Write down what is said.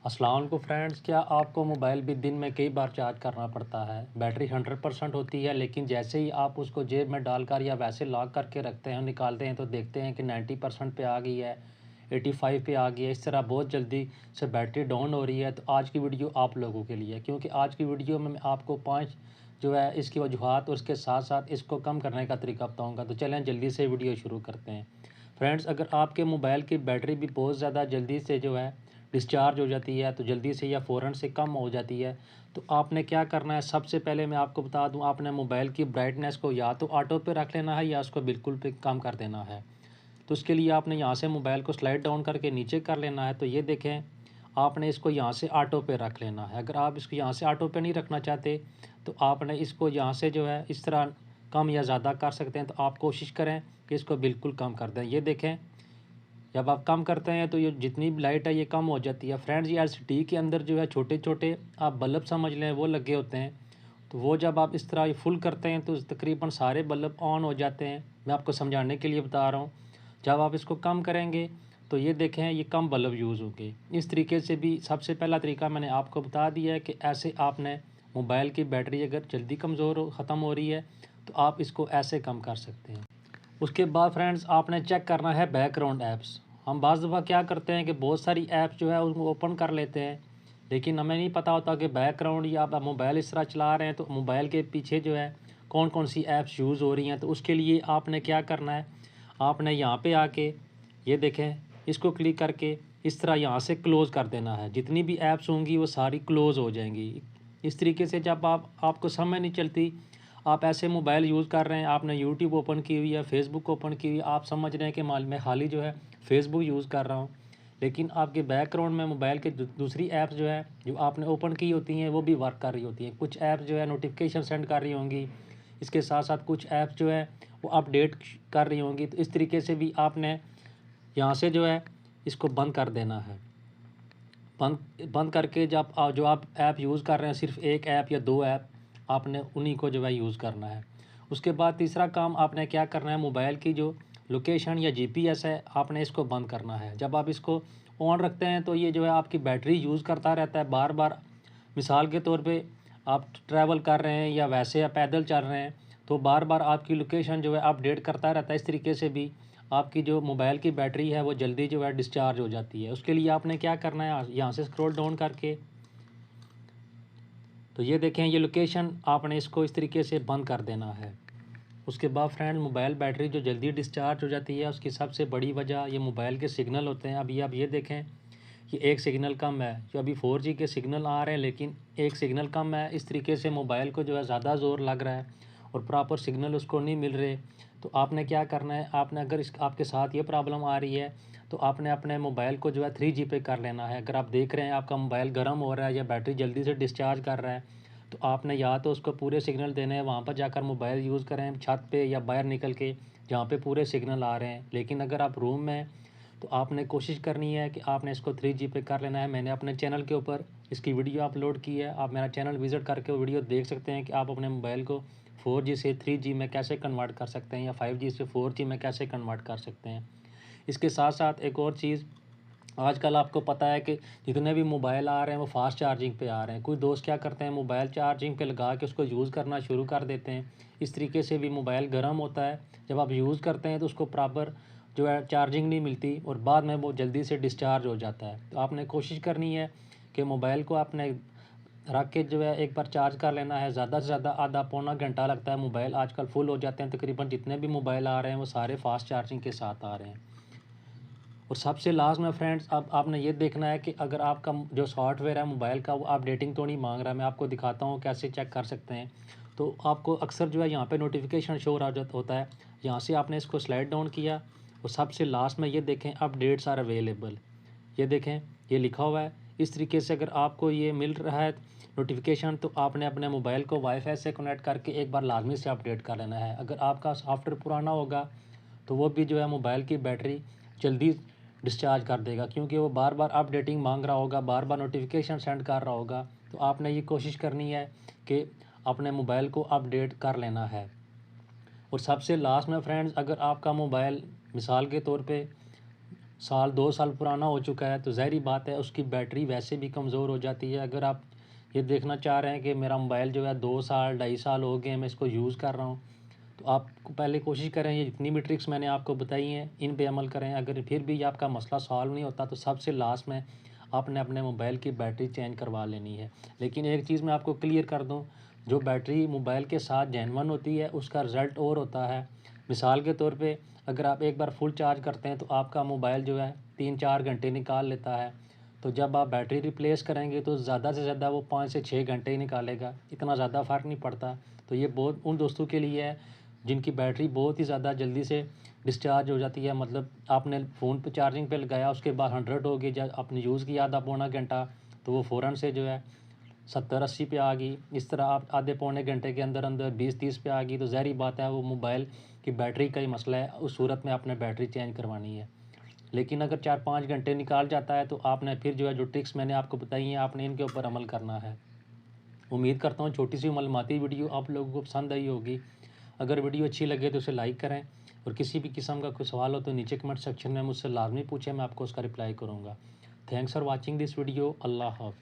अस्सलाम वालेकुम फ्रेंड्स, क्या आपको मोबाइल भी दिन में कई बार चार्ज करना पड़ता है? बैटरी 100% होती है, लेकिन जैसे ही आप उसको जेब में डालकर या वैसे लॉक करके रखते हैं, निकालते हैं तो देखते हैं कि 90% पे आ गई है, 85 पे आ गई है। इस तरह बहुत जल्दी से बैटरी डाउन हो रही है। तो आज की वीडियो आप लोगों के लिए है, क्योंकि आज की वीडियो में मैं आपको 5 जो है इसकी वजूहात और उसके साथ साथ इसको कम करने का तरीका बताऊँगा। तो चलें जल्दी से वीडियो शुरू करते हैं। फ्रेंड्स, अगर आपके मोबाइल की बैटरी भी बहुत ज़्यादा जल्दी से जो है डिस्चार्ज हो जाती है, तो जल्दी से या फ़ौरन से कम हो जाती है, तो आपने क्या करना है? सबसे पहले मैं आपको बता दूं, आपने मोबाइल की ब्राइटनेस को या तो ऑटो पे रख लेना है या उसको बिल्कुल पे कम कर देना है। तो उसके लिए आपने यहाँ से मोबाइल को स्लाइड डाउन करके नीचे कर लेना है। तो ये देखें, आपने इसको यहाँ से ऑटो पे रख लेना है। अगर आप इसको यहाँ से ऑटो पे नहीं रखना चाहते, तो आपने इसको यहाँ से जो है इस तरह कम या ज़्यादा कर सकते हैं। तो आप कोशिश करें कि इसको बिल्कुल कम कर दें। ये देखें, जब आप कम करते हैं तो ये जितनी भी लाइट है ये कम हो जाती है। फ्रेंड्स, ये एलसीडी के अंदर जो है छोटे छोटे आप बल्ब समझ लें, वो लगे होते हैं। तो वो जब आप इस तरह ये फुल करते हैं तो तकरीबन सारे बल्ब ऑन हो जाते हैं। मैं आपको समझाने के लिए बता रहा हूँ। जब आप इसको कम करेंगे तो ये देखें, ये कम बल्ब यूज़ होंगे। इस तरीके से भी सबसे पहला तरीका मैंने आपको बता दिया है कि ऐसे आपने मोबाइल की बैटरी अगर जल्दी कमज़ोर हो ख़त्म हो रही है तो आप इसको ऐसे कम कर सकते हैं। उसके बाद फ्रेंड्स, आपने चेक करना है बैकग्राउंड ऐप्स। हम बाज़ दफ़ा क्या करते हैं कि बहुत सारी ऐप्स जो है उनको ओपन कर लेते हैं, लेकिन हमें नहीं पता होता कि बैकग्राउंड या आप मोबाइल इस तरह चला रहे हैं तो मोबाइल के पीछे जो है कौन कौन सी ऐप्स यूज़ हो रही हैं। तो उसके लिए आपने क्या करना है? आपने यहाँ पे आके ये देखें, इसको क्लिक करके इस तरह यहाँ से क्लोज़ कर देना है। जितनी भी ऐप्स होंगी वो सारी क्लोज़ हो जाएंगी। इस तरीके से जब आपको समझ नहीं चलती, आप ऐसे मोबाइल यूज़ कर रहे हैं, आपने यूट्यूब ओपन की हुई है, फेसबुक ओपन की हुई है, आप समझ रहे हैं कि मैं खाली जो है फेसबुक यूज़ कर रहा हूँ, लेकिन आपके बैकग्राउंड में मोबाइल के दूसरी ऐप्स जो है जो आपने ओपन की होती हैं वो भी वर्क कर रही होती हैं। कुछ ऐप्स जो है नोटिफिकेशन सेंड कर रही होंगी, इसके साथ साथ कुछ ऐप्स जो है वो अपडेट कर रही होंगी। तो इस तरीके से भी आपने यहाँ से जो है इसको बंद कर देना है। बंद बंद करके जब जो आप ऐप यूज़ कर रहे हैं, सिर्फ एक ऐप या दो ऐप, आपने उन्हीं को जो है यूज़ करना है। उसके बाद तीसरा काम आपने क्या करना है? मोबाइल की जो लोकेशन या जीपीएस है, आपने इसको बंद करना है। जब आप इसको ऑन रखते हैं तो ये जो है आपकी बैटरी यूज़ करता रहता है बार बार। मिसाल के तौर पे आप ट्रैवल कर रहे हैं या वैसे आप पैदल चल रहे हैं, तो बार बार आपकी लोकेशन जो है अपडेट करता रहता है। इस तरीके से भी आपकी जो मोबाइल की बैटरी है वो जल्दी जो है डिस्चार्ज हो जाती है। उसके लिए आपने क्या करना है? यहाँ से स्क्रॉल डाउन करके तो ये देखें, ये लोकेशन आपने इसको इस तरीके से बंद कर देना है। उसके बाद फ्रेंड, मोबाइल बैटरी जो जल्दी डिस्चार्ज हो जाती है उसकी सबसे बड़ी वजह ये मोबाइल के सिग्नल होते हैं। अभी आप ये देखें, ये एक सिग्नल कम है। जो अभी 4G के सिग्नल आ रहे हैं, लेकिन एक सिग्नल कम है। इस तरीके से मोबाइल को जो है ज़्यादा ज़ोर लग रहा है और प्रॉपर सिग्नल उसको नहीं मिल रहे। तो आपने क्या करना है? आपने अगर इस आपके साथ ये प्रॉब्लम आ रही है तो आपने अपने मोबाइल को जो है 3G पे कर लेना है। अगर आप देख रहे हैं आपका मोबाइल गर्म हो रहा है या बैटरी जल्दी से डिस्चार्ज कर रहा है, तो आपने या तो उसको पूरे सिग्नल देने हैं, वहाँ पर जाकर मोबाइल यूज़ करें छत पे या बाहर निकल के जहाँ पे पूरे सिग्नल आ रहे हैं। लेकिन अगर आप रूम में, तो आपने कोशिश करनी है कि आपने इसको 3G पे कर लेना है। मैंने अपने चैनल के ऊपर इसकी वीडियो अपलोड की है, आप मेरा चैनल विज़िट करके वो वीडियो देख सकते हैं कि आप अपने मोबाइल को 4G से 3G में कैसे कन्वर्ट कर सकते हैं या 5G से 4G में कैसे कन्वर्ट कर सकते हैं। इसके साथ साथ एक और चीज़, आजकल आपको पता है कि जितने भी मोबाइल आ रहे हैं वो फास्ट चार्जिंग पे आ रहे हैं। कुछ दोस्त क्या करते हैं, मोबाइल चार्जिंग पे लगा के उसको यूज़ करना शुरू कर देते हैं। इस तरीके से भी मोबाइल गर्म होता है। जब आप यूज़ करते हैं तो उसको प्रॉपर जो है चार्जिंग नहीं मिलती और बाद में वो जल्दी से डिस्चार्ज हो जाता है। तो आपने कोशिश करनी है कि मोबाइल को आपने रख के जो है एक बार चार्ज कर लेना है। ज़्यादा से ज़्यादा आधा पौना घंटा लगता है। मोबाइल आजकल फुल हो जाते हैं। तकरीबन जितने भी मोबाइल आ रहे हैं वो सारे फास्ट चार्जिंग के साथ आ रहे हैं। और सबसे लास्ट में फ्रेंड्स, अब आपने ये देखना है कि अगर आपका जो सॉफ्टवेयर है मोबाइल का वो अपडेटिंग तो नहीं मांग रहा है। मैं आपको दिखाता हूँ कैसे चेक कर सकते हैं। तो आपको अक्सर जो है यहाँ पे नोटिफिकेशन शो होता है। यहाँ से आपने इसको स्लाइड डाउन किया और सबसे लास्ट में ये देखें, अपडेट्स आर अवेलेबल। ये देखें, ये लिखा हुआ है। इस तरीके से अगर आपको ये मिल रहा है नोटिफिकेशन, तो आपने अपने मोबाइल को वाईफाई से कनेक्ट करके एक बार लाजमी से अपडेट कर लेना है। अगर आपका सॉफ्टवेयर पुराना होगा तो वो भी जो है मोबाइल की बैटरी जल्दी डिस्चार्ज कर देगा, क्योंकि वो बार बार अपडेटिंग मांग रहा होगा, बार बार नोटिफिकेशन सेंड कर रहा होगा। तो आपने ये कोशिश करनी है कि अपने मोबाइल को अपडेट कर लेना है। और सबसे लास्ट में फ्रेंड्स, अगर आपका मोबाइल मिसाल के तौर पे साल 2 साल पुराना हो चुका है तो ज़ाहिर-सी बात है उसकी बैटरी वैसे भी कमज़ोर हो जाती है। अगर आप ये देखना चाह रहे हैं कि मेरा मोबाइल जो है 2 साल, ढाई साल हो गए हैं, मैं इसको यूज़ कर रहा हूँ, तो आप पहले कोशिश करें ये जितनी भी ट्रिक्स मैंने आपको बताई हैं, इन पे अमल करें। अगर फिर भी आपका मसला सॉल्व नहीं होता तो सबसे लास्ट में आपने अपने मोबाइल की बैटरी चेंज करवा लेनी है। लेकिन एक चीज़ मैं आपको क्लियर कर दूँ, जो बैटरी मोबाइल के साथ जेन्युइन होती है उसका रिज़ल्ट और होता है। मिसाल के तौर पे अगर आप एक बार फुल चार्ज करते हैं तो आपका मोबाइल जो है 3-4 घंटे निकाल लेता है। तो जब आप बैटरी रिप्लेस करेंगे तो ज़्यादा से ज़्यादा वो 5 से 6 घंटे ही निकालेगा, इतना ज़्यादा फ़र्क नहीं पड़ता। तो ये बहुत उन दोस्तों के लिए है जिनकी बैटरी बहुत ही ज़्यादा जल्दी से डिस्चार्ज हो जाती है। मतलब आपने फ़ोन पे चार्जिंग पे लगाया, उसके बाद 100 हो गई, जब आपने यूज़ किया आधा पौना घंटा तो वो फ़ौरन से जो है 70-80 पे आ गई। इस तरह आप आधे पौने घंटे के अंदर अंदर 20-30 पे आ गई, तो ज़ाहिर बात है वो मोबाइल की बैटरी का ही मसला है। उस सूरत में आपने बैटरी चेंज करवानी है। लेकिन अगर 4-5 घंटे निकाल जाता है तो आपने फिर जो है जो ट्रिक्स मैंने आपको बताई हैं आपने इनके ऊपर अमल करना है। उम्मीद करता हूँ छोटी सी मालूमाती वीडियो आप लोगों को पसंद आई होगी। अगर वीडियो अच्छी लगे तो उसे लाइक करें, और किसी भी किस्म का कोई सवाल हो तो नीचे कमेंट सेक्शन में मुझसे लाजमी पूछें, मैं आपको उसका रिप्लाई करूँगा। Thanks for watching this video. अल्लाह हाफ़िज़।